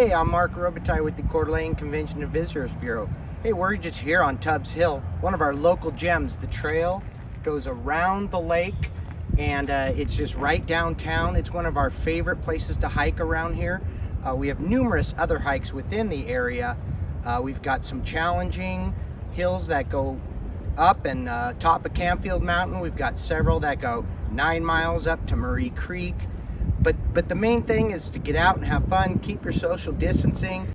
Hey, I'm Mark Robitaille with the Coeur Convention and Visitors Bureau. Hey, we're just here on Tubbs Hill, one of our local gems. The trail goes around the lake and it's just right downtown. It's one of our favorite places to hike around here. We have numerous other hikes within the area. We've got some challenging hills that go up and top of Campfield Mountain. We've got several that go 9 miles up to Murray Creek. But the main thing is to get out and have fun, keep your social distancing.